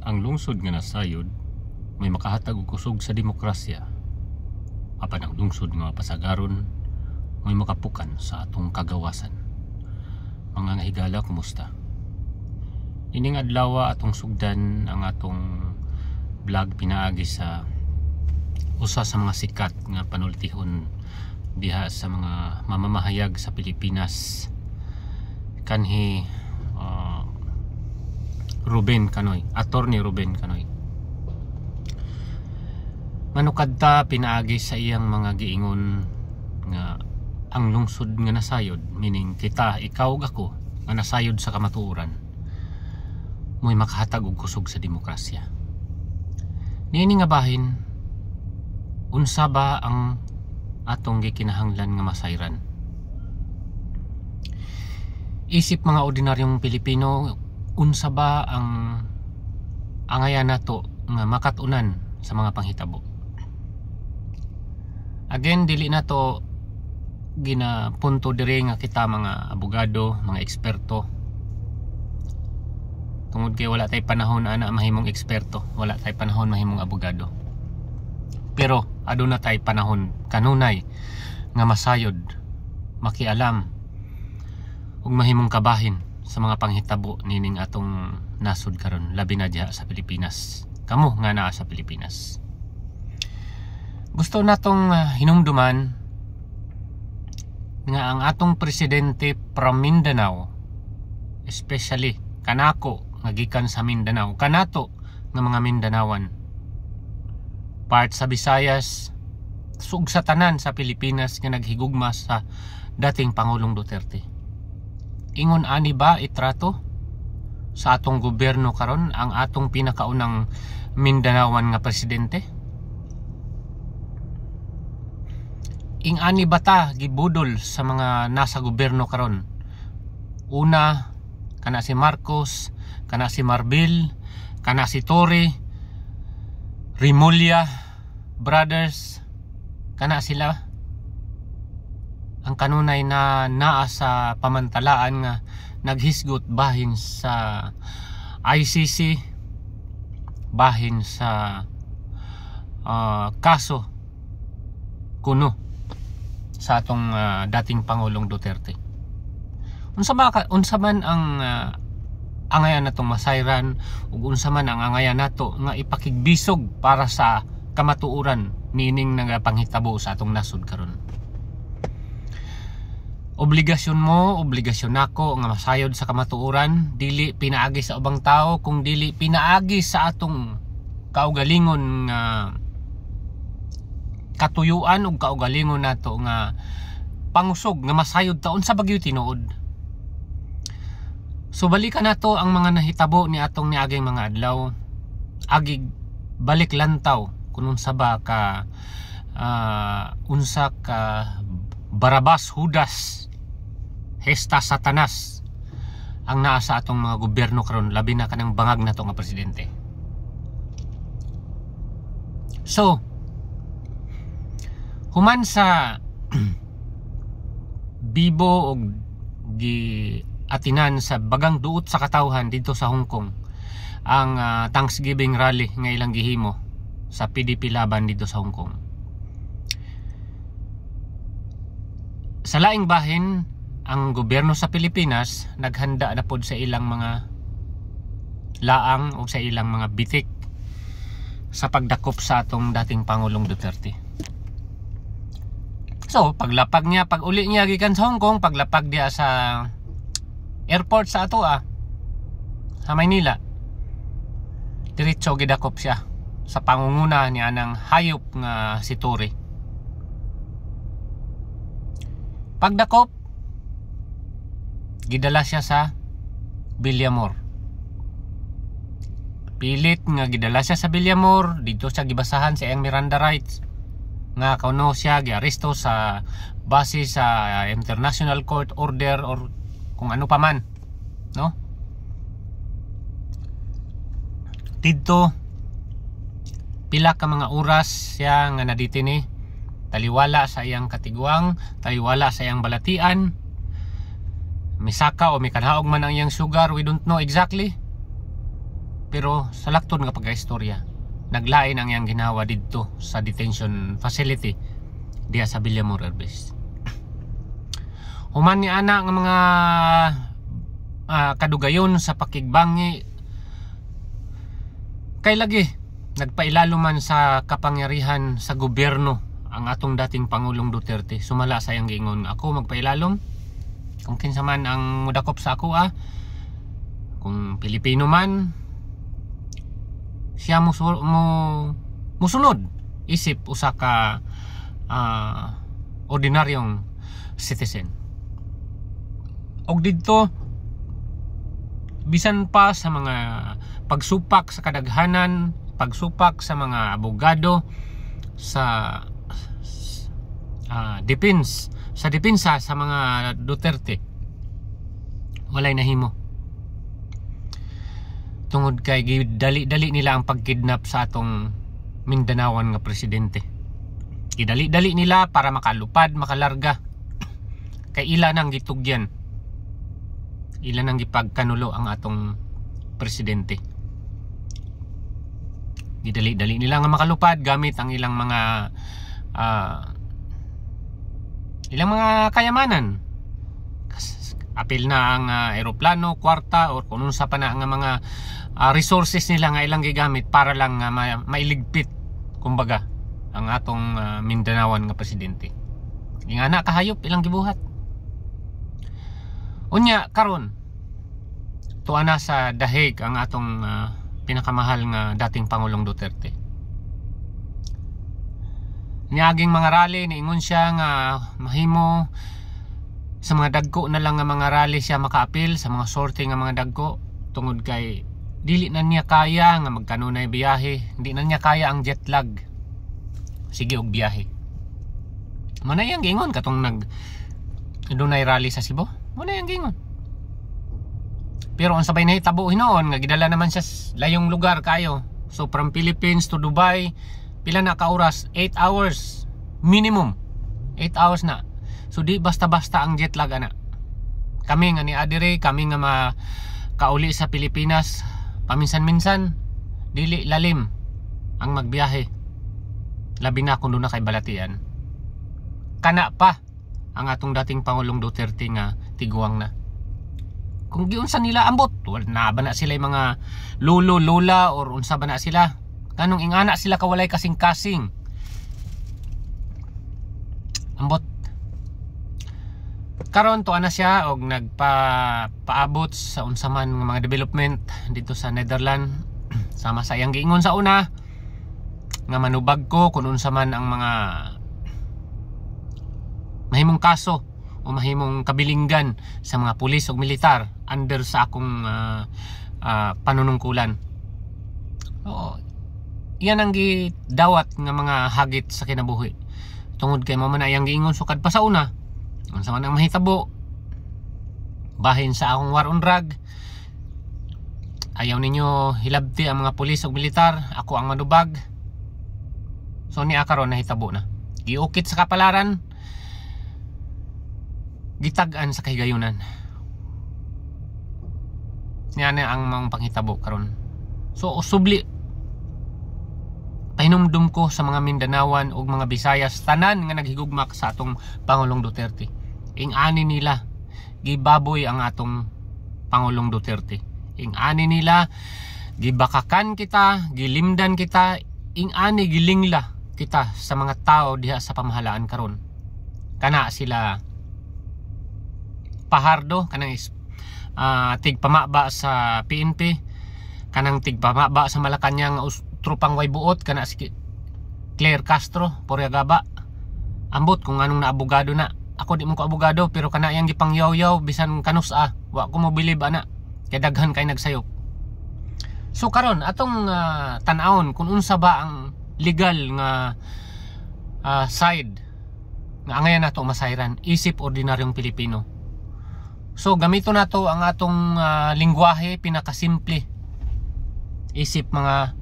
ang lungsod nga nasayod may makahatag og kusog sa demokrasya, apan ang lungsod nga pasagaron may makapukan sa atong kagawasan. Mga higala, kumusta? Ining adlaw atong sugdan ang atong vlog pinaagi sa usa sa mga sikat nga panultihon diha sa mga mamamahayag sa Pilipinas, kanhi Ruben Canoy, Attorney Ruben Canoy. Manukad ta pinaagi sa iyang mga giingon nga ang lungsod nga nasayod, meaning kita, ikaw ug ako nga nasayod sa kamatuoran, mo'y makahatag og kusog sa demokrasya. Niini nga bahin, unsa ba ang atong gikinahanglan nga masayran? Isip mga ordinaryong Pilipino, unsa ba ang angayan nato nga makatunan sa mga panghitabo? Again, dili nato ginapunto diri nga kita mga abogado, mga eksperto. Tungod kay wala tay panahon ana mahimong eksperto, wala tay panahon mahimong abogado. Pero aduna tay panahon kanunay nga masayod, makialam ug mahimong kabahin sa mga panghitabo nining atong nasud karon, labi na diha sa Pilipinas. Kamo nga naa sa Pilipinas. Gusto natong hinumduman nga ang atong presidente from Mindanao, especially kanako nga gikan sa Mindanao, kanato nga mga Mindanawan, part sa Visayas, sug sa tanan sa Pilipinas nga naghigugma sa dating Pangulong Duterte. Ingon ani ba itrato sa atong gobyerno karon ang atong pinakaunang Mindanawan nga presidente? Ing ani ba ta gibudol sa mga nasa gobyerno karon? Una, kana si Marcos, kana si Marbil, kana si Tory, Rimulya brothers, kana sila ang kanunay na naa sa pamantalaan nga naghisgot bahin sa ICC, bahin sa kaso kuno sa atong dating Pangulong Duterte. Unsa man ang angayan natong masayran ug unsa man ang angayan nato nga ipakigbisog para sa kamatuoran nining nagapanghitabo sa atong nasud karon. Obligasyon mo, obligasyon nako nga masayod sa kamatuoran, dili pinaagi sa ubang tao, kung dili pinaagi sa atong kaugalingon nga katuyuan ug kaugalingon nato nga pangusog nga masayod ta unsa bagyo tinuod. So balikan nato ang mga nahitabo ni atong niaging mga adlaw, agig balik lantaw kung unsa ba ka unsa ka Barabas, Judas, Hesta, Satanas ang naa sa atong mga gobyerno karon, labi na kanang bangag nato nga presidente. So human sa bibo og giatinan sa bagang duot sa katawhan dito sa Hong Kong ang Thanksgiving rally nga ilang gihimo sa PDP laban dito sa Hong Kong. Sa laing bahin, ang gobyerno sa Pilipinas naghanda na pod sa ilang mga laang o sa ilang mga bitik sa pagdakop sa atong dating Pangulong Duterte. So paglapag niya, pag uli niya gikan sa Hong Kong, paglapag diya sa airport sa ato sa Maynila, diretso gidakop siya sa pangunguna ni anang hayop nga si Tory. Pagdakop, gidala siya sa Villamor. Pilit nga gidala siya sa Villamor, dito siya gibasahan sa iyang Miranda rights nga kauno siya giaresto sa base sa international court order or kung ano pa man, no? Dito pila ka mga oras siya nga naditini, taliwala sa iyang katiguang, taliwala sa iyang balatian, misaka o may kanhaog man ang iyang sugar, we don't know exactly. pero sa laktod nga pagkaistorya naglain ang iyang ginawa didto sa detention facility diya sa Villamor Herbes. Human ni ana nga mga kadugayon sa pakigbangi kay lagi nagpailalo man sa kapangyarihan sa gobyerno ang atong dating Pangulong Duterte. Sumala sa iyang giingon, ako magpailalom kung kinsa man ang mudakop sa ako kung Pilipino man siya musunod isip usa ka ordinaryong citizen. Og didto bisan pa sa mga pagsupak sa kadaghanan, pagsupak sa mga abogado sa depensa sa mga Duterte, walay nahimo tungod kay gidali-dali nila ang pagkidnap sa atong Mindanawan nga presidente. Gidali-dali nila para makalupad, makalarga kay ila nang gitugyan, ila nang gipagkanulo ang atong presidente. Gidali-dali nila nga makalupad gamit ang ilang mga kayamanan. Apil na ang eroplano, kwarta, or kung unsa pa na ang mga resources nila nga ilang gigamit para lang mailigpit kumbaga ang atong Mindanawan nga presidente. Ingana kahayop ilang gibuhat. Unya karon tuwa na sa dahig ang atong pinakamahal nga dating Pangulong Duterte. Niaging mga rally niingon siya nga mahimo sa mga dagko na lang nga mga rally siya makaapil, sa mga sorte nga mga dagko, tungod kay dili na niya kaya nga magkanunay biyahe, hindi na niya kaya ang jet lag. Sige og biyahe. Manay ang gingon katong dunay rally sa Cebu. Manay ang gingon. Pero ang sabay na hitabo hinoon nga gidala naman siya layong lugar kayo. So from Philippines to Dubai, pila na ka oras? 8 hours minimum. 8 hours na. So di basta-basta ang jet lag ana. Kami nga ni Adire, kami nga makauli sa Pilipinas, paminsan-minsan dili lalim ang magbiyahe. Labi na kung doon na kay balatian. Kana pa ang atong dating Pangulong Duterte nga tiguang na. Kung giunsa nila ambot, wala ba na sila yung mga lolo, lola, or unsa ba na sila? Kanong ingana sila kawalay kasing-kasing. Ambot. Karon to ana siya og nagpaabot sa unsa man nga mga development dito sa Netherlands. Sama sa iyang giingon sa una nga manubag ko kung unsa man ang mga mahimong kaso o mahimong kabilinggan sa mga pulis o militar under sa akong panunungkulan. Oo, yan ang gidawat nga mga hagit sa kinabuhi. Tungod kay mo man ayang giingon sukad pa sa una, unsa man ang mahitabo bahin sa akong war on drug, ayaw ninyo hilabti ang mga pulis o militar, ako ang manubag. So ni akaron nahitabo na, giukit sa kapalaran, gitag-an sa kahigayunan. Niya na ang mga panghitabo karon. So usubli pahinumdum ko sa mga Mindanawan ug mga Bisayas tanan nga naghigugmak sa atong Pangulong Duterte. Ing-ani nila gibaboy ang atong Pangulong Duterte. Ing-ani nila gibakakan kita, gilimdan kita, ing-ani gilingla kita sa mga tao diha sa pamahalaan karon. Kana sila Pahardo, kanang tigpamaba sa PNP, kanang tigpamaba sa Malacañang trupang way buot, kana si Claire Castro, Porreagaba. Ambot kung anong naabogado na. Ako di mo ko abogado, pero kana yang gipangyaw-yaw bisan kanus wa ko mo bilib ana. Kay daghan kay nagsayop. So karon atong tan-awon kung unsa ba ang legal nga side nga angayan nato masayran isip ordinaryong Pilipino. So gamito nato ang atong lingwahe pinakasimple. Isip mga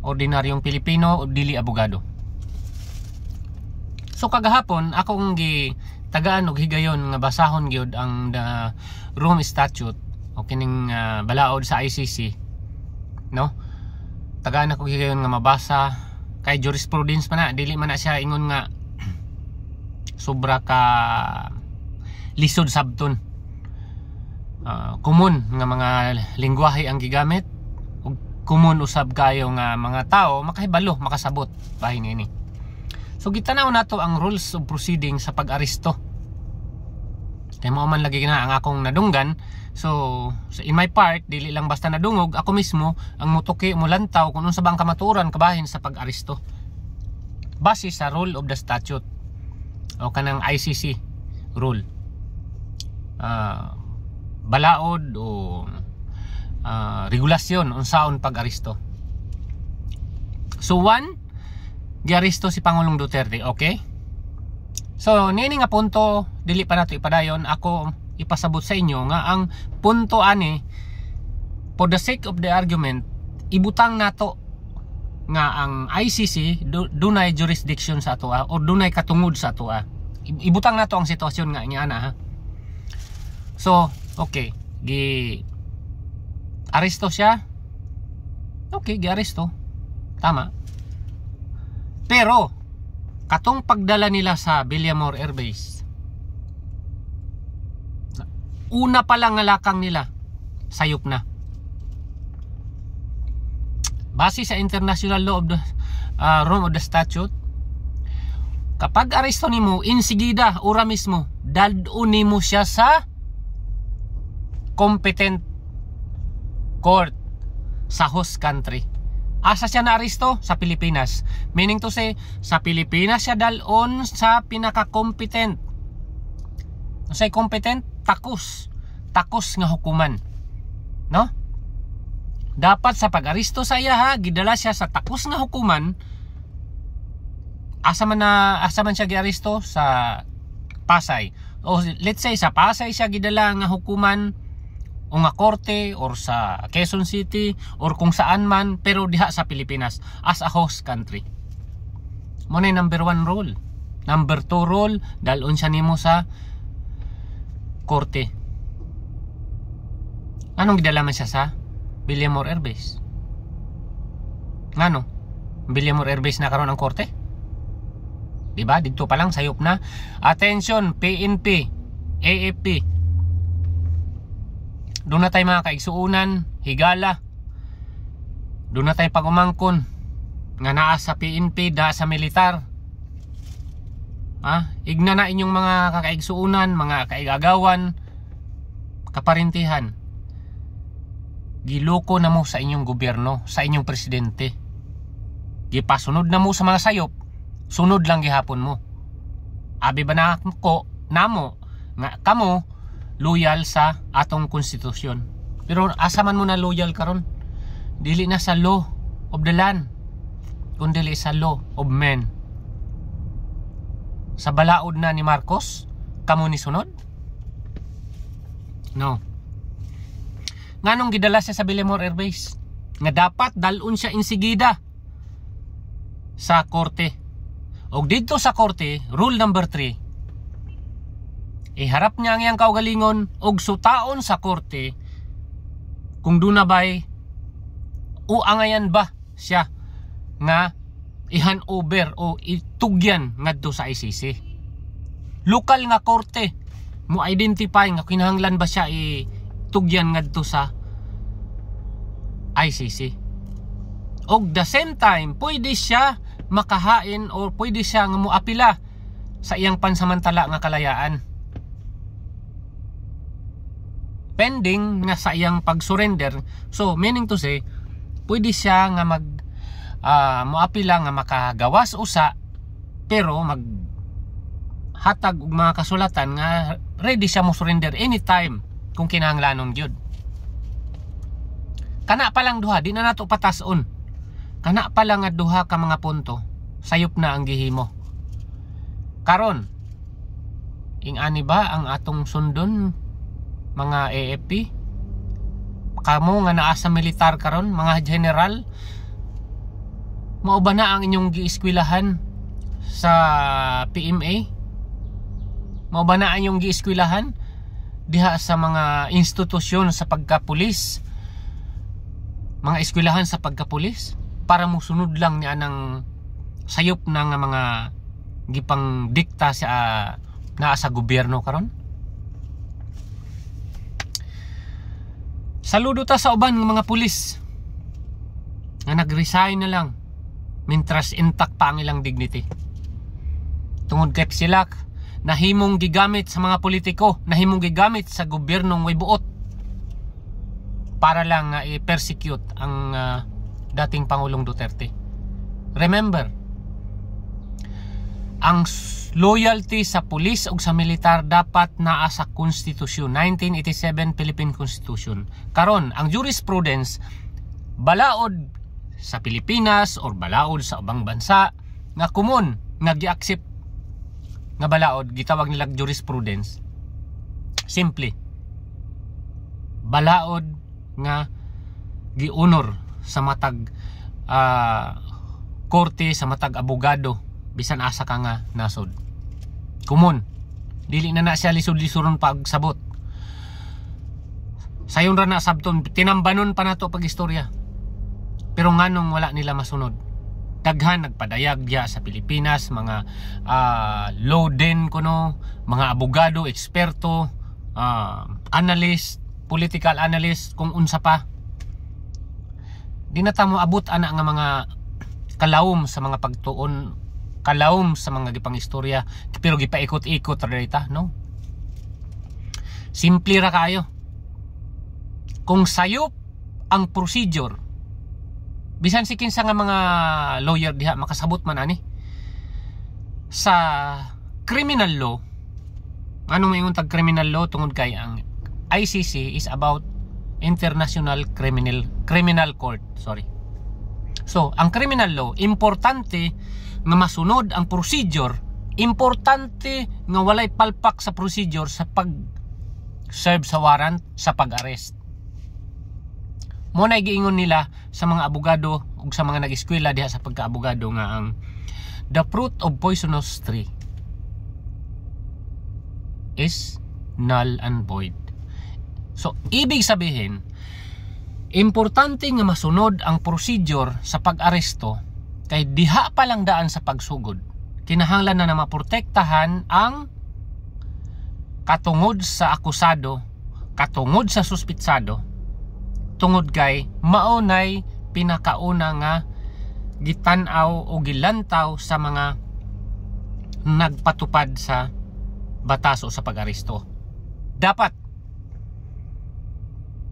ordinaryong Pilipino o dili abogado. So kagahapon akong tagaan og higayon nga basahon gyud ang the Rome Statute o kining balaod sa ICC no? Tagaan ako gigayon nga mabasa kay jurisprudence pa na, dili man na siya ingon nga sobra ka lisod sabton. Common nga mga lingwahe ang gigamit ug common usab kayo nga mga tao makahibalo, makasabot bahin ini. So gitanaw nato ang rules of proceeding sa pag-aresto. Kaya mo man lagi na ang akong nadunggan. So in my part, dili lang basta nadungog, ako mismo ang mutuki mo lantaw kung unsa bang kamaturan kabahin sa pag-aresto base sa rule of the statute o kanang ICC rule. Balaod o regulasyon unsaon pag-aresto. So one, giaresto si Pangulong Duterte, okay? So nini nga punto dili pa nato ipadayon, ako ipasabot sa inyo nga ang punto ani, for the sake of the argument, ibutang nato nga ang ICC dunay jurisdiction sa ato o dunay katungod sa ato. Ibutang nato ang sitwasyon nga niya ha. So okay, aresto siya. Okay, giaresto. Tama. Pero katong pagdala nila sa Villamor Air Base, una pa lang nga lakang nila sayop na. Base sa international law of the rule of the statute, kapag aresto nimo insigida ura mismo dadun nimo siya sa competent court sa host country. Asa siya na-aresto? Sa Pilipinas. Meaning to say, sa Pilipinas siya dalon sa pinaka-competent. Say competent, takos nga hukuman, no? Dapat sa pag-aresto sa iya ha, gidala siya sa takos nga hukuman. Asa man siya giaresto? Sa Pasay. O let's say sa Pasay siya gidala nga hukuman o nga korte or sa Quezon City or kung saan man, pero diha sa Pilipinas as a host country. Mo na number 1 rule. Number 2 rule, dalon siya nimo sa korte. Anong gidala man siya sa Villamor Air Base? Ngano? Villamor Air Base na karon ang korte? Diba? Dito pa lang sayop na. Attention, PNP, AFP. Doon na tayo mga kaigsuunan, higala. Doon na tayo pagumangkon nga naa sa PNP, da sa militar. Igna na inyong mga kakaigsuunan, mga kaigagawan, kaparintihan. Giloko na mo sa inyong gobyerno, sa inyong presidente. Gipasunod na mo sa mga sayop, sunod lang gihapon mo. Abi ba na ko namo nga kamo loyal sa atong konstitusyon. Pero asa man mo na loyal karon? Dili na sa law of the land, kundi sa law of men. Sa balaod na ni Marcos, kamo ni sunod? No. Nganong gidala siya sa Villamor Air Base? Nga dapat dalun siya insigida sa korte. Og dito sa korte, rule number 3, iharap niya ang iyang kaugalingon og sutaon sa korte kung doon na ba'y uangayan ba siya nga ihan over o itugyan ngadto sa ICC. Lokal nga korte mo identify nga kinahanglan ba siya itugyan ngadto sa ICC. Og the same time, pwede siya makahain o pwede siya nga moapila sa iyang pansamantala nga kalayaan. Pending nga sa iyang pag-surrender. So meaning to say, pwede siya nga moapila nga makagawas usa, pero mag hatag og mga kasulatan nga ready siya mo surrender anytime kung kinahanglanon gyud. Kana pa lang duha, di na nato patason. Kana pa lang nga duha ka mga punto, sayop na ang gihimo. Karon, ing-ani ba ang atong sundon mga AFP? Kamo nga naa sa militar karon, mga general, mao ba na ang inyong giiskwilahan sa PMA? Mao ba na ang inyong giiskwilahan diha sa mga institusyon sa pagkapulis? mga eskwelahan sa pagkapulis para musunod lang ni anang sayop na nga mga gipang dikta sa naa sa gobyerno karon. Saludo ta sa uban ng mga pulis nga nag-resign na lang mintras intact pa ang ilang dignity. Tungod kay sila nahimong gigamit sa mga politiko, nahimong gigamit sa gobyernong way buot para lang i-persecute ang dating Pangulong Duterte. Remember, ang loyalty sa pulis ug sa militar dapat naa sa Konstitusyon, 1987 Philippine Constitution. Karon, ang jurisprudence balaod sa Pilipinas or balaod sa ubang bansa nga common nga gi-accept nga balaod, gitawag nila jurisprudence. Simple, balaod nga giunor sa matag korte, sa matag abogado, bisan asa ka nga nasod. Kumon, dili na siya lisod-lisoron pagsabot. Sayon ra na sabton, tinambanon pa nato pag istorya. Pero nganong wala nila masunod. Daghan nagpadayag diya sa Pilipinas, mga law den kuno, mga abogado, eksperto, analyst, political analyst, kung unsa pa. Di na ta mo abot ana nga mga kalawom sa mga pagtuon, kalawom sa mga gipang istorya, pero gipaikot-ikot ra dita, no? Simple ra kayo. Kung sayop ang procedure, bisan si kinsa nga mga lawyer diha makasabot man ani sa criminal law. Anong maingon tag criminal law? Tungod kay ang ICC is about International Criminal Court, sorry. So, ang criminal law, importante nga masunod ang procedure, importante nga walay palpak sa procedure sa pag-serve sa warrant, sa pag-arrest. Mo na giingon nila sa mga abogado ug sa mga nag-eskwela diha sa pagka-abogado nga ang the fruit of poisonous tree is null and void. So, ibig sabihin, importante nga masunod ang procedure sa pag-aresto kay diha pa lang daan sa pagsugod. Kinahanglan na maprotektahan ang katungod sa akusado, katungod sa suspitsado, tungod kay maunay pinakauna nga gitan-aw o gilantaw sa mga nagpatupad sa batas o sa pag-aresto. Dapat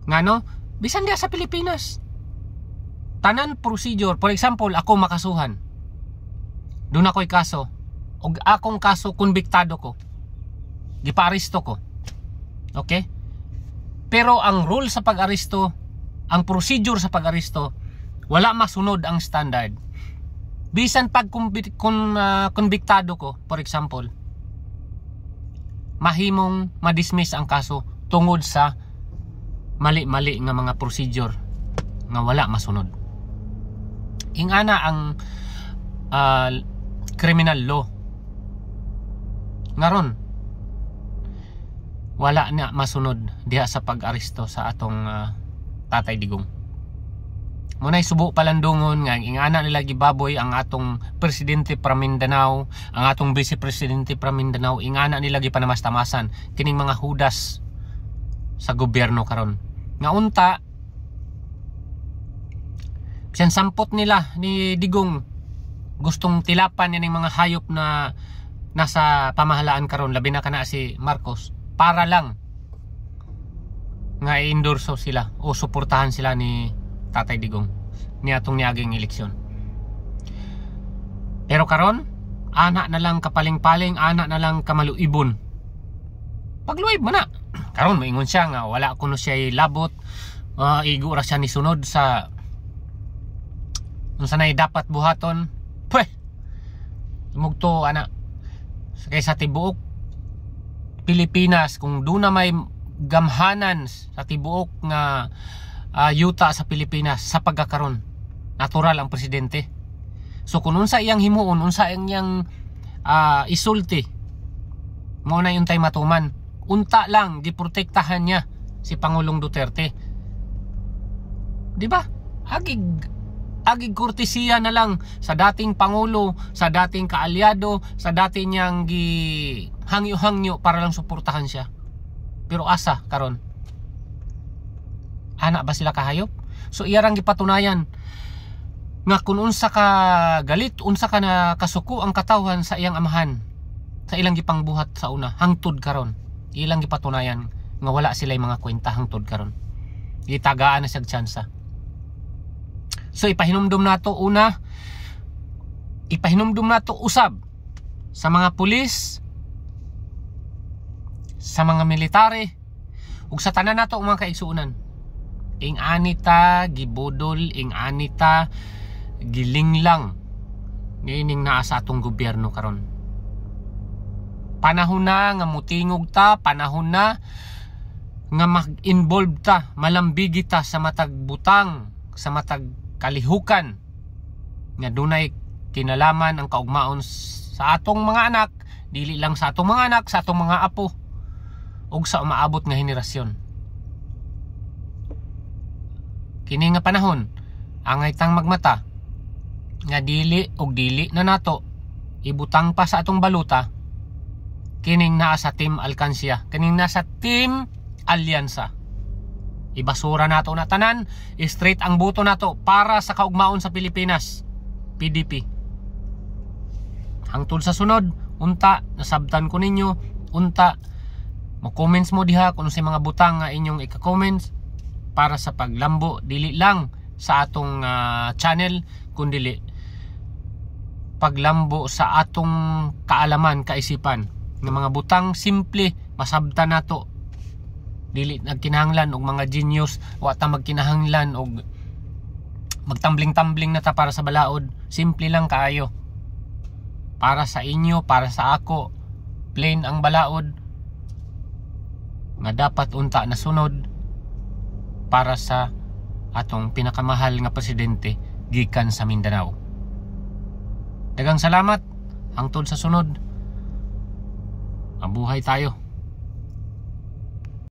ngano, bisan diya sa Pilipinas, tanan procedure, for example, ako makasuhan, doon ako'y kaso, o akong kaso, konbiktado ko, gipa-aresto ko, okay? Pero ang rule sa pag-aresto, ang procedure sa pag-aresto, wala masunod ang standard. Bisan pag konbiktado ko, for example, mahimong madismiss ang kaso tungod sa mali-mali nga mga procedure nga wala masunod. Ingana ang criminal law ngaron wala na masunod diha sa pag-aresto sa atong Tatay Digong. Munay subo palandungon nga ingana nila gibaboy ang atong presidente from Mindanao, ang atong vice presidente from Mindanao, ingana nila gipanamastamasan kining mga hudas sa gobyerno karon. Nga unta bisan sampot nila ni Digong gustong tilapan yan ng mga hayop na nasa pamahalaan karon, labi na kana si Marcos, para lang nga i-endorso sila o suportahan sila ni Tatay Digong ni atong niaging eleksyon. Pero karon ana na lang kapaling-paling, ana na lang kamaluibon. Pagluib mo na karon moingon siya nga wala kuno siya labot, igo ra siya ni sunod sa unsa nay dapat buhaton. Pweh, mugto ana kaysa tibuok Pilipinas, kung doon na may gamhanan sa tibuok nga yuta sa Pilipinas sa pagkakaroon natural ang presidente. So kung unsa iyang himuon, unsa iyang isulti, mo na yung tay matuman, unta lang giprotektahan niya si Pangulong Duterte, di ba? agig kortesiya na lang sa dating pangulo, sa dating kaalyado, sa dating niyang hangyo-hangyo para lang suportahan siya. Pero asa karon? Ana ba sila kahayop? So iyarang gipatunayan nga kung unsa ka galit, unsa ka na kasuko ang katawhan sa iyang amahan, sa ilang gipangbuhat sa una hangtod karon. Ilang gipatunayan nga wala sila mga kwenta hangtod karon. Gitagaan na siyang tsansa. So ipahinumdum nato una, ipahinumdum nato usab sa mga pulis, sa mga military, ug sa tanan nato mga kaigsuonan. Ing anita gibudol, ing anita gilinglang niining naa sa atong gobyerno karon. Panahon na nga mutingog ta, panahon na nga mag-involve ta, malambigi ta sa matag butang, sa matag kalihukan nga dunay kinalaman ang kaugmaon sa atong mga anak, dili lang sa atong mga anak, sa atong mga apo ug sa umaabot nga henerasyon. Kini nga panahon angay tang magmata nga dili na nato ibutang pa sa atong baluta kining naa sa Team Alcancia, kining nasa Team Alyansa. Ibasura nato na tanan, straight ang buto nato para sa kaugmaon sa Pilipinas, PDP. Hangtod sa sunod, unta nasabtan ko ninyo, unta mo comments mo diha kung sa mga butang nga inyong ika-comments para sa paglambo dili lang sa atong channel kundi paglambo sa atong kaalaman, kaisipan ng mga butang simple masabtan nato. Dili nagkinahanglan og mga genius, wa ta magkinahanglan og magtambling-tambling na ta para sa balaod. Simple lang kaayo. Para sa inyo, para sa ako, plain ang balaod nga dapat unta na sunod para sa atong pinakamahal nga presidente gikan sa Mindanao. Daghang salamat. Hangtod sa sunod. Mabuhay tayo.